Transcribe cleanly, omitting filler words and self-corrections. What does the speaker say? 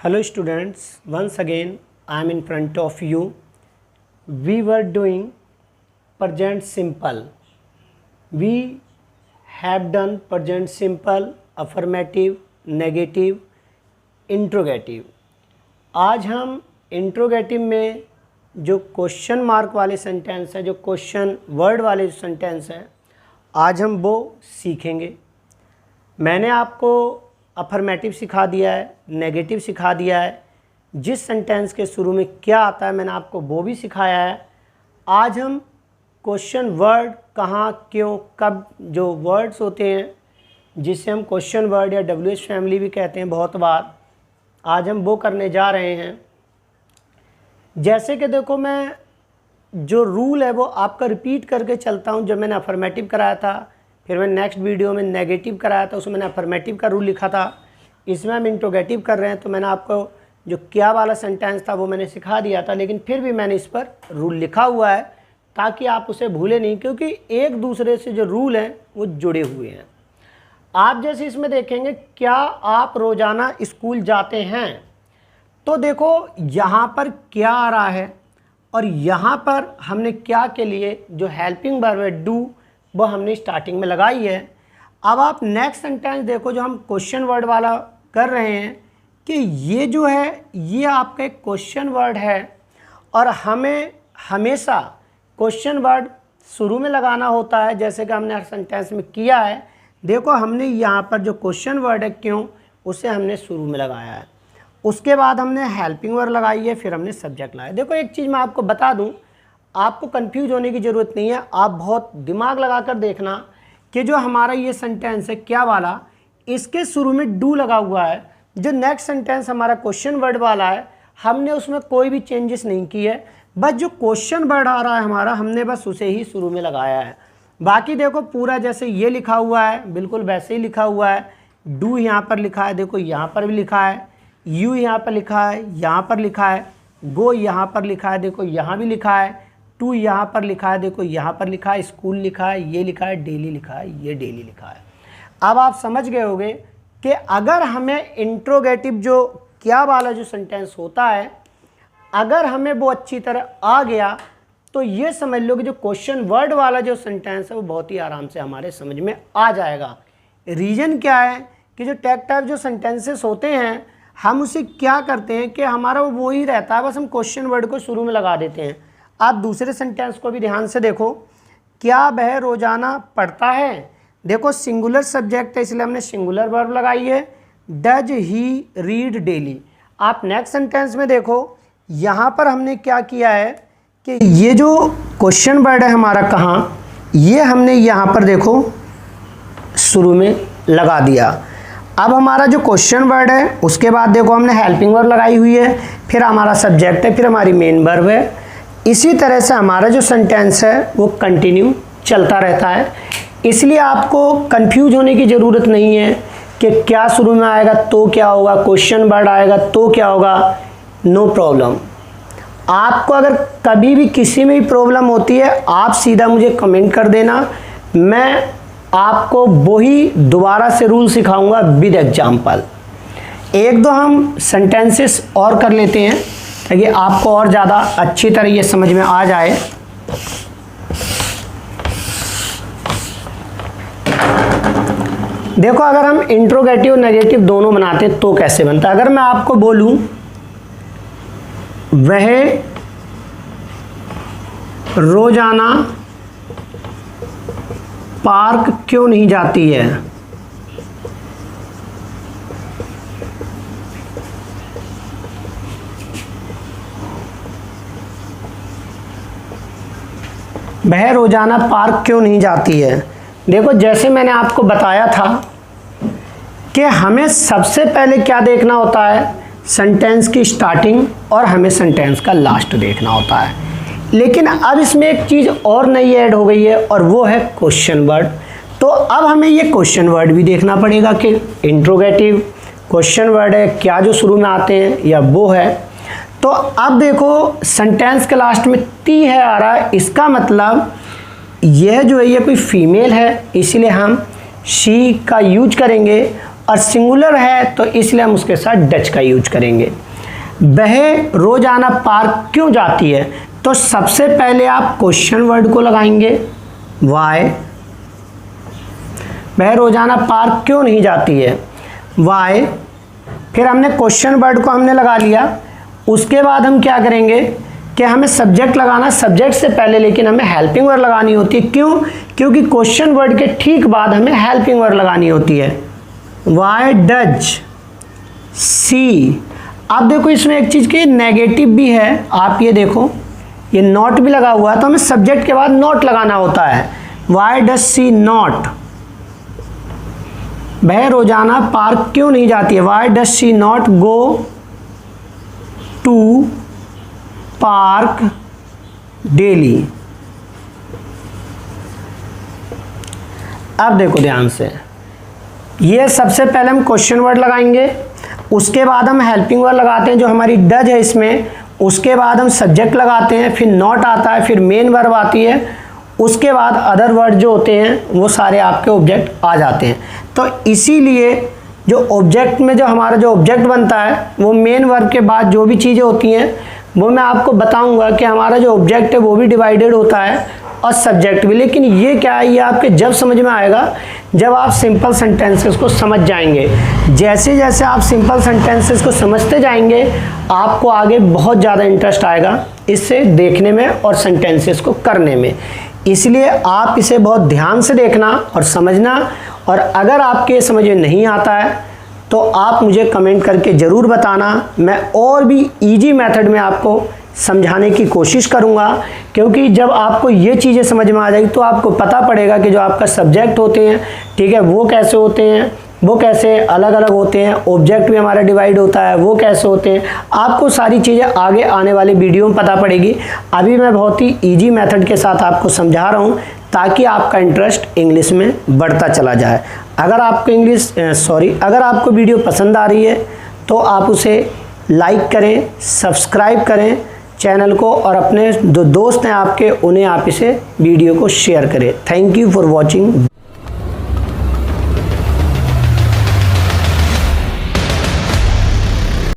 Hello students, once again I am in front of you. We were doing present simple. We have done present simple, affirmative, negative, interrogative. आज हम interrogative में जो question mark वाले sentence है, जो question word वाले sentence है, आज हम वो सीखेंगे। मैंने आपको अफर्मेटिव सिखा दिया है, नेगेटिव सिखा दिया है, जिस सेंटेंस के शुरू में क्या आता है मैंने आपको वो भी सिखाया है। आज हम क्वेश्चन वर्ड कहाँ, क्यों, कब जो वर्ड्स होते हैं जिसे हम क्वेश्चन वर्ड या WH फैमिली भी कहते हैं बहुत बार, आज हम वो करने जा रहे हैं। जैसे कि देखो, मैं जो रूल है वो आपका रिपीट करके चलता हूँ। जब मैंने अफर्मेटिव कराया था, फिर मैंने नेक्स्ट वीडियो में नेगेटिव कराया था, उसमें मैंने अफर्मेटिव का रूल लिखा था। इसमें हम इंट्रोगेटिव कर रहे हैं, तो मैंने आपको जो क्या वाला सेंटेंस था वो मैंने सिखा दिया था, लेकिन फिर भी मैंने इस पर रूल लिखा हुआ है ताकि आप उसे भूलें नहीं, क्योंकि एक दूसरे से जो रूल हैं वो जुड़े हुए हैं। आप जैसे इसमें देखेंगे, क्या आप रोज़ाना स्कूल जाते हैं, तो देखो यहाँ पर क्या आ रहा है और यहाँ पर हमने क्या के लिए जो हेल्पिंग वर्ब है डू, वो हमने स्टार्टिंग में लगाई है। अब आप नेक्स्ट सेंटेंस देखो जो हम क्वेश्चन वर्ड वाला कर रहे हैं, कि ये जो है ये आपका एक क्वेश्चन वर्ड है और हमें हमेशा क्वेश्चन वर्ड शुरू में लगाना होता है, जैसे कि हमने हर सेंटेंस में किया है। देखो हमने यहाँ पर जो क्वेश्चन वर्ड है क्यों, उसे हमने शुरू में लगाया है। उसके बाद हमने हेल्पिंग वर्ब लगाई है, फिर हमने सब्जेक्ट लगाया। देखो एक चीज़ मैं आपको बता दूं, आपको कंफ्यूज होने की ज़रूरत नहीं है। आप बहुत दिमाग लगाकर देखना कि जो हमारा ये सेंटेंस है क्या वाला, इसके शुरू में डू लगा हुआ है। जो नेक्स्ट सेंटेंस हमारा क्वेश्चन वर्ड वाला है, हमने उसमें कोई भी चेंजेस नहीं की है, बस जो क्वेश्चन वर्ड आ रहा है हमारा, हमने बस उसे ही शुरू में लगाया है। बाकी देखो पूरा जैसे ये लिखा हुआ है बिल्कुल वैसे ही लिखा हुआ है। डू यहाँ पर लिखा है, देखो यहाँ पर भी लिखा है, यू यहाँ पर लिखा है, यहाँ पर लिखा है, गो यहाँ पर लिखा है, देखो यहाँ भी लिखा है, टू यहाँ पर लिखा है, देखो यहाँ पर लिखा है, स्कूल लिखा है, ये लिखा है, डेली लिखा है, ये डेली लिखा है। अब आप समझ गए होंगे कि अगर हमें इंट्रोगेटिव जो क्या वाला जो सेंटेंस होता है, अगर हमें वो अच्छी तरह आ गया तो ये समझ लो कि जो क्वेश्चन वर्ड वाला जो सेंटेंस है वो बहुत ही आराम से हमारे समझ में आ जाएगा। रीज़न क्या है कि जो टैग टाइप जो सेंटेंसेस होते हैं, हम उसे क्या करते हैं कि हमारा वो ही रहता है, बस हम क्वेश्चन वर्ड को शुरू में लगा देते हैं। आप दूसरे सेंटेंस को भी ध्यान से देखो, क्या वह रोज़ाना पढ़ता है, देखो सिंगुलर सब्जेक्ट है इसलिए हमने सिंगुलर वर्ब लगाई है। Does he read daily. आप नेक्स्ट सेंटेंस में देखो, यहाँ पर हमने क्या किया है कि ये जो क्वेश्चन वर्ड है हमारा कहाँ, ये हमने यहाँ पर देखो शुरू में लगा दिया। अब हमारा जो क्वेश्चन वर्ड है उसके बाद देखो हमने हेल्पिंग वर्ब लगाई हुई है, फिर हमारा सब्जेक्ट है, फिर हमारी मेन वर्ब है। इसी तरह से हमारा जो सेंटेंस है वो कंटिन्यू चलता रहता है। इसलिए आपको कंफ्यूज होने की ज़रूरत नहीं है कि क्या शुरू में आएगा तो क्या होगा, क्वेश्चन वर्ड आएगा तो क्या होगा। No problem. आपको अगर कभी भी किसी में भी प्रॉब्लम होती है, आप सीधा मुझे कमेंट कर देना, मैं आपको वही दोबारा से रूल सिखाऊंगा विद एग्जाम्पल। एक दो हम सेंटेंसेस और कर लेते हैं ताकि आपको और ज़्यादा अच्छी तरह ये समझ में आ जाए। देखो अगर हम इंट्रोगेटिव नेगेटिव दोनों बनाते हैं तो कैसे बनता है। अगर मैं आपको बोलूं वह रोजाना पार्क क्यों नहीं जाती है, वह रोजाना पार्क क्यों नहीं जाती है। देखो जैसे मैंने आपको बताया था कि हमें सबसे पहले क्या देखना होता है, सेंटेंस की स्टार्टिंग, और हमें सेंटेंस का लास्ट देखना होता है। लेकिन अब इसमें एक चीज़ और नई ऐड हो गई है और वो है क्वेश्चन वर्ड। तो अब हमें ये क्वेश्चन वर्ड भी देखना पड़ेगा कि इंट्रोगेटिव क्वेश्चन वर्ड है क्या जो शुरू में आते हैं या वो है। तो अब देखो सेंटेंस के लास्ट में ती है आ रहा है, इसका मतलब यह जो है ये कोई फीमेल है, इसीलिए हम शी का यूज करेंगे। और सिंगुलर है तो इसलिए हम उसके साथ डच का यूज करेंगे। वह रोजाना पार्क क्यों जाती है, तो सबसे पहले आप क्वेश्चन वर्ड को लगाएंगे वाई। वह रोजाना पार्क क्यों नहीं जाती है, वाई। फिर हमने क्वेश्चन वर्ड को हमने लगा लिया। उसके बाद हम क्या करेंगे कि हमें सब्जेक्ट लगाना, सब्जेक्ट से पहले लेकिन हमें हेल्पिंग वर्ड लगानी होती है। क्यों? क्योंकि क्वेश्चन वर्ड के ठीक बाद हमें हेल्पिंग वर्ड लगानी होती है। वाई डज सी। अब देखो इसमें एक चीज़ की नेगेटिव भी है, आप ये देखो ये नॉट भी लगा हुआ है, तो हमें सब्जेक्ट के बाद नॉट लगाना होता है। वाई डज सी नॉट, वह रोजाना पार्क क्यों नहीं जाती है, why does she not go to park daily. अब देखो ध्यान से, ये सबसे पहले हम क्वेश्चन वर्ड लगाएंगे, उसके बाद हम हेल्पिंग वर्ड लगाते हैं जो हमारी डज है इसमें, उसके बाद हम सब्जेक्ट लगाते हैं, फिर नॉट आता है, फिर मेन वर्ब आती है, उसके बाद अदर वर्ड जो होते हैं वो सारे आपके ऑब्जेक्ट आ जाते हैं। तो इसीलिए जो ऑब्जेक्ट में जो हमारा जो ऑब्जेक्ट बनता है वो मेन वर्ब के बाद जो भी चीज़ें होती हैं वो मैं आपको बताऊंगा कि हमारा जो ऑब्जेक्ट है वो भी डिवाइडेड होता है और सब्जेक्ट भी। लेकिन ये क्या है, ये आपके जब समझ में आएगा जब आप सिंपल सेंटेंसेस को समझ जाएंगे। जैसे जैसे आप सिंपल सेंटेंसेस को समझते जाएंगे आपको आगे बहुत ज़्यादा इंटरेस्ट आएगा इससे देखने में और सेंटेंसेस को करने में। इसलिए आप इसे बहुत ध्यान से देखना और समझना, और अगर आपके समझ में नहीं आता है तो आप मुझे कमेंट करके ज़रूर बताना। मैं और भी इजी मेथड में आपको समझाने की कोशिश करूंगा, क्योंकि जब आपको ये चीज़ें समझ में आ जाएगी तो आपको पता पड़ेगा कि जो आपका सब्जेक्ट होते हैं, ठीक है, वो कैसे होते हैं, वो कैसे अलग अलग होते हैं, ऑब्जेक्ट भी हमारा डिवाइड होता है वो कैसे होते हैं। आपको सारी चीज़ें आगे आने वाले वीडियो में पता पड़ेगी। अभी मैं बहुत ही ईजी मेथड के साथ आपको समझा रहा हूँ ताकि आपका इंटरेस्ट इंग्लिश में बढ़ता चला जाए। अगर आपको अगर आपको वीडियो पसंद आ रही है तो आप उसे लाइक करें, सब्सक्राइब करें चैनल को, और अपने जो दोस्त हैं आपके उन्हें आप इसे वीडियो को शेयर करें। Thank you for watching.